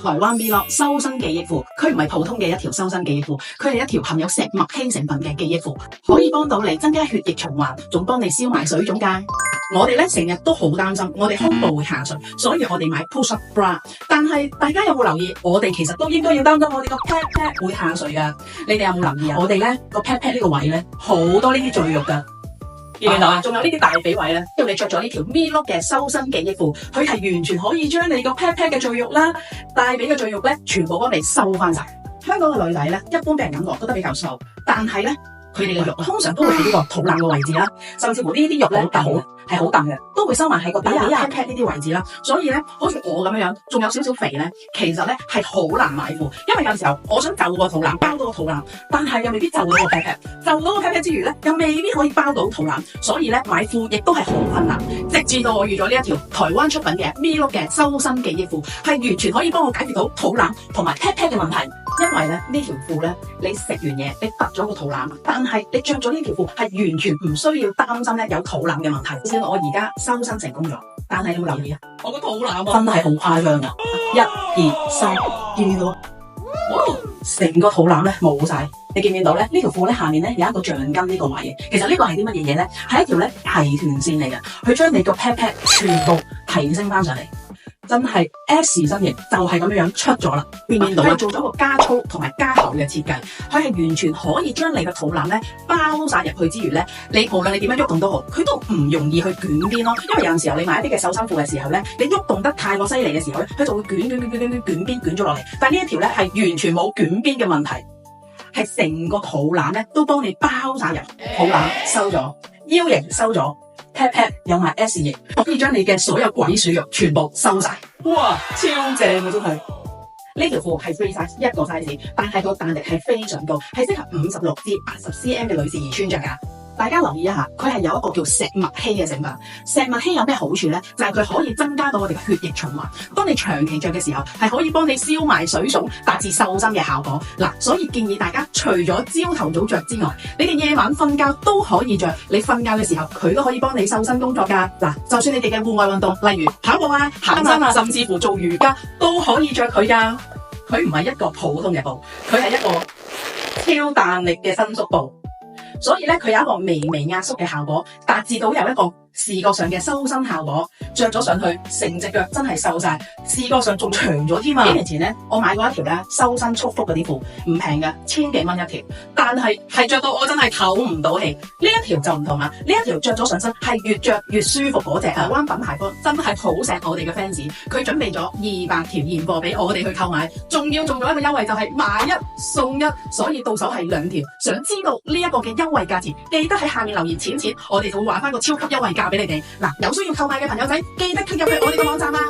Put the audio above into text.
台灣 Vlog 修身記憶褲，佢唔係普通嘅一條修身記憶褲，佢係一條含有石墨烯成分嘅記憶褲，可以幫到你增加血液循環，仲幫你消埋水腫㗎。我哋咧成日都好擔心我哋胸部會下垂，所以我哋買 push up bra。但係大家有冇留意，我哋其實都應該要擔心我哋個 pat pat 會下垂㗎。你哋有冇留意啊？我哋咧個 pat pat 呢個位咧好多呢啲贅肉㗎。見唔見到啊？仲有呢啲大髀位咧，因為你着咗呢條 Vlog 嘅修身記憶褲，佢係完全可以將你個 pat pat 嘅贅肉啦、大髀嘅贅肉咧，全部幫你收翻晒。香港嘅女仔咧，一般俾人感覺覺得比較瘦，但係咧，佢哋嘅肉通常都會喺呢個肚腩嘅位置啦，甚至乎呢啲肉咧係好燉嘅，都會收埋喺個底啊 pat pat 呢啲位置啦。所以咧，好似我咁樣，仲有少少肥咧，其實咧係好難買褲，因為有時候我想就個肚腩，包到個肚腩，但係又未必就到個 pat pat，就到個 pat pat之餘咧，又未必可以包到肚腩，所以咧買褲亦都係好困難。直至到我遇咗呢一條台灣出品嘅 Vlog 嘅修身記憶褲，係完全可以幫我解決到肚腩同埋 pat pat 嘅問題。因為咧呢條褲咧，你食完嘢你凸咗個肚腩，但係你着咗呢條褲係完全唔需要擔心咧有肚腩嘅問題。先我而家修身成功咗，但係你有冇留意啊？我個肚腩真係好誇張噶，1、2、3，見到？哇！成個肚腩咧冇晒，你見唔見到咧？呢條褲咧下面咧有一個橡筋呢個位嘅，其實呢個係啲乜嘢嘢咧？係一條咧提臀線嚟嘅，佢將你個 pat pat 全部提升翻上嚟。真係 S 身形就係咁樣出咗啦，見唔見到啊？做咗個加粗同埋加厚嘅設計，佢係完全可以將你嘅肚腩咧包晒入去之餘咧，你無論你點樣喐動都好，佢都唔容易去捲邊咯。因為有陣時候你買一啲嘅瘦身褲嘅時候咧，你喐動得太過犀利嘅時候咧，佢就會捲邊捲咗落嚟。但係呢一條咧係完全冇捲邊嘅問題，係成個肚腩咧都幫你包晒入，肚腩收咗，腰型收咗。pat pat 有埋 S 型，可以將你嘅所有鬼鼠肉全部收晒。哇，超正啊！真係呢條褲係 free size 一個 size， 但係個彈力係非常高，係適合56至80 cm 嘅女士而穿着噶。大家留意一下，佢係有一個叫石墨烯嘅成分。石墨烯有咩好處咧？就係佢可以增加到我哋嘅血液循環。當你長期着嘅時候，係可以幫你消埋水腫，達至瘦身嘅效果。嗱，所以建議大家除咗朝頭早着之外，你哋夜晚瞓覺都可以着。你瞓覺嘅時候，佢都可以幫你瘦身工作噶。嗱，就算你哋嘅戶外運動，例如跑步啊、行山啊，甚至乎做瑜伽，都可以着佢噶。佢唔係一個普通嘅布，佢係一個超彈力嘅伸縮布。所以咧，佢有一個微微壓縮嘅效果，達至到有一個視覺上嘅修身效果。着咗上去，成隻腳真係瘦晒，視覺上仲長咗添啊！幾年前咧，我買過一條咧修身束腹嗰啲褲，唔平嘅，1000幾蚊一條，但係着到我真係唞唔到氣。呢一條就唔同啦，呢一條着咗上身係越着越舒服嗰隻。台灣品牌方真係好錫我哋嘅 fans， 佢準備咗200條現貨俾我哋去購買，仲要做咗一個優惠，就係買一送一，所以到手係2條。想知道呢一個嘅優惠價錢，記得喺下面留言錢，我哋就會話翻個超級優惠價俾你哋。嗱，有需要購買嘅朋友仔，記得 click 入去我哋嘅網站啊！